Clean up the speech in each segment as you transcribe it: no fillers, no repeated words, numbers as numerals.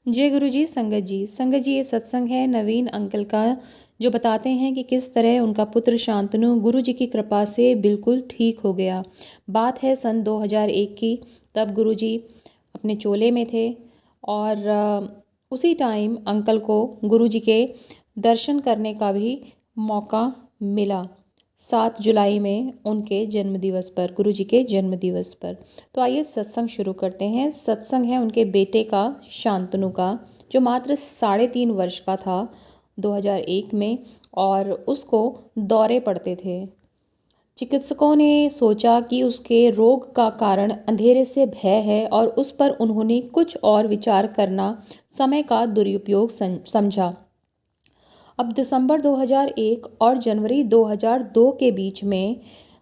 जय गुरु जी। संगत जी ये सत्संग है नवीन अंकल का, जो बताते हैं कि किस तरह उनका पुत्र शांतनु गुरु जी की कृपा से बिल्कुल ठीक हो गया। बात है सन 2001 की। तब गुरु जी अपने चोले में थे और उसी टाइम अंकल को गुरु जी के दर्शन करने का भी मौका मिला। 7 जुलाई में उनके जन्मदिवस पर, गुरु जी के जन्मदिवस पर। तो आइए सत्संग शुरू करते हैं। सत्संग है उनके बेटे का, शांतनु का, जो मात्र 3.5 वर्ष का था 2001 में, और उसको दौरे पड़ते थे। चिकित्सकों ने सोचा कि उसके रोग का कारण अंधेरे से भय है और उस पर उन्होंने कुछ और विचार करना समय का दुरुपयोग समझा। अब दिसंबर 2001 और जनवरी 2002 के बीच में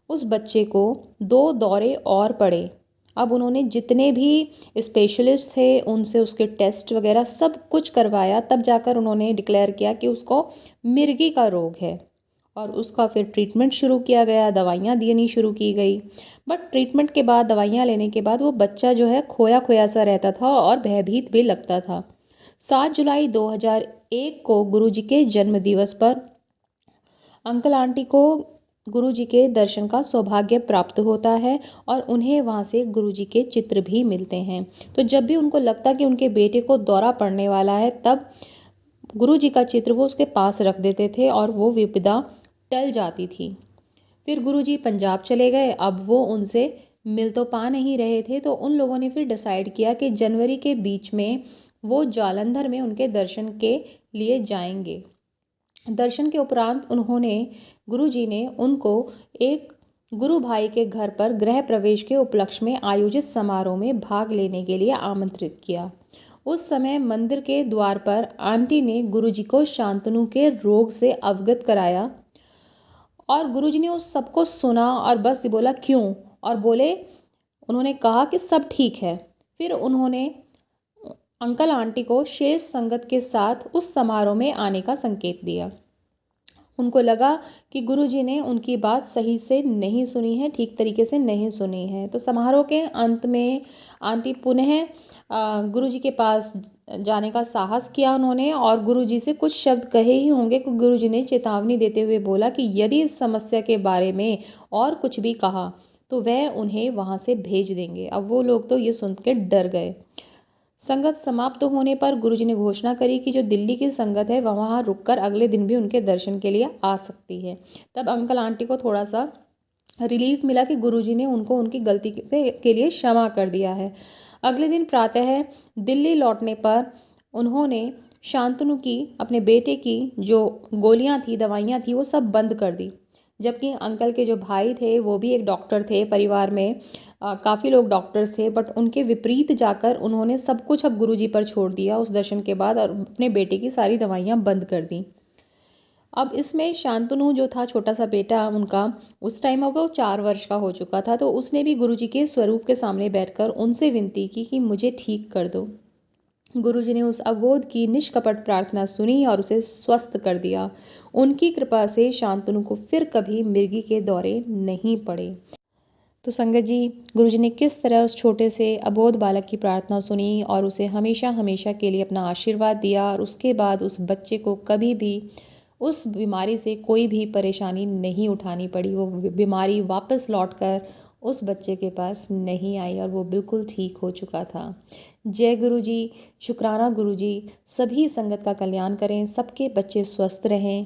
उस बच्चे को 2 दौरे और पड़े। अब उन्होंने जितने भी स्पेशलिस्ट थे उनसे उसके टेस्ट वगैरह सब कुछ करवाया, तब जाकर उन्होंने डिक्लेयर किया कि उसको मिर्गी का रोग है। और उसका फिर ट्रीटमेंट शुरू किया गया, दवाइयाँ देनी शुरू की गई। बट ट्रीटमेंट के बाद, दवाइयाँ लेने के बाद वो बच्चा जो है खोया खोया सा रहता था और भयभीत भी लगता था। 7 जुलाई 2001 को गुरु जी के जन्म दिवस पर अंकल आंटी को गुरु जी के दर्शन का सौभाग्य प्राप्त होता है और उन्हें वहाँ से गुरु जी के चित्र भी मिलते हैं। तो जब भी उनको लगता कि उनके बेटे को दौरा पड़ने वाला है, तब गुरु जी का चित्र वो उसके पास रख देते थे और वो विपदा टल जाती थी। फिर गुरुजी पंजाब चले गए। अब वो उनसे मिल तो पा नहीं रहे थे, तो उन लोगों ने फिर डिसाइड किया कि जनवरी के बीच में वो जालंधर में उनके दर्शन के लिए जाएंगे। दर्शन के उपरांत उन्होंने, गुरुजी ने उनको एक गुरु भाई के घर पर गृह प्रवेश के उपलक्ष्य में आयोजित समारोह में भाग लेने के लिए आमंत्रित किया। उस समय मंदिर के द्वार पर आंटी ने गुरुजी को शांतनु के रोग से अवगत कराया और गुरुजी ने उस सबको सुना और बस बोला क्यों, और बोले, उन्होंने कहा कि सब ठीक है। फिर उन्होंने अंकल आंटी को शेष संगत के साथ उस समारोह में आने का संकेत दिया। उनको लगा कि गुरुजी ने उनकी बात सही से नहीं सुनी है, ठीक तरीके से नहीं सुनी है। तो समारोह के अंत में आंटी पुनः गुरुजी के पास जाने का साहस किया उन्होंने, और गुरुजी से कुछ शब्द कहे ही होंगे कि गुरुजी ने चेतावनी देते हुए बोला कि यदि इस समस्या के बारे में और कुछ भी कहा तो वह उन्हें वहाँ से भेज देंगे। अब वो लोग तो ये सुन के डर गए। संगत समाप्त होने पर गुरुजी ने घोषणा करी कि जो दिल्ली की संगत है वह वहाँ रुककर अगले दिन भी उनके दर्शन के लिए आ सकती है। तब अंकल आंटी को थोड़ा सा रिलीफ मिला कि गुरुजी ने उनको उनकी गलती के लिए क्षमा कर दिया है। अगले दिन प्रातः दिल्ली लौटने पर उन्होंने शांतनु की, अपने बेटे की जो गोलियां थी, दवाइयां थी, वो सब बंद कर दी। जबकि अंकल के जो भाई थे वो भी एक डॉक्टर थे, परिवार में काफ़ी लोग डॉक्टर्स थे, बट उनके विपरीत जाकर उन्होंने सब कुछ अब गुरुजी पर छोड़ दिया उस दर्शन के बाद, और अपने बेटे की सारी दवाइयाँ बंद कर दी। अब इसमें शांतनु जो था, छोटा सा बेटा उनका, उस टाइम अब वो 4 वर्ष का हो चुका था। तो उसने भी गुरुजी के स्वरूप के सामने बैठकर उनसे विनती की कि मुझे ठीक कर दो। गुरुजी ने उस अबोध की निष्कपट प्रार्थना सुनी और उसे स्वस्थ कर दिया। उनकी कृपा से शांतनु को फिर कभी मिर्गी के दौरे नहीं पड़े। तो संगत जी, गुरुजी ने किस तरह उस छोटे से अबोध बालक की प्रार्थना सुनी और उसे हमेशा हमेशा के लिए अपना आशीर्वाद दिया, और उसके बाद उस बच्चे को कभी भी उस बीमारी से कोई भी परेशानी नहीं उठानी पड़ी। वो बीमारी वापस लौटकर उस बच्चे के पास नहीं आई और वो बिल्कुल ठीक हो चुका था। जय गुरु जी, शुक्राना गुरु जी। सभी संगत का कल्याण करें, सबके बच्चे स्वस्थ रहें।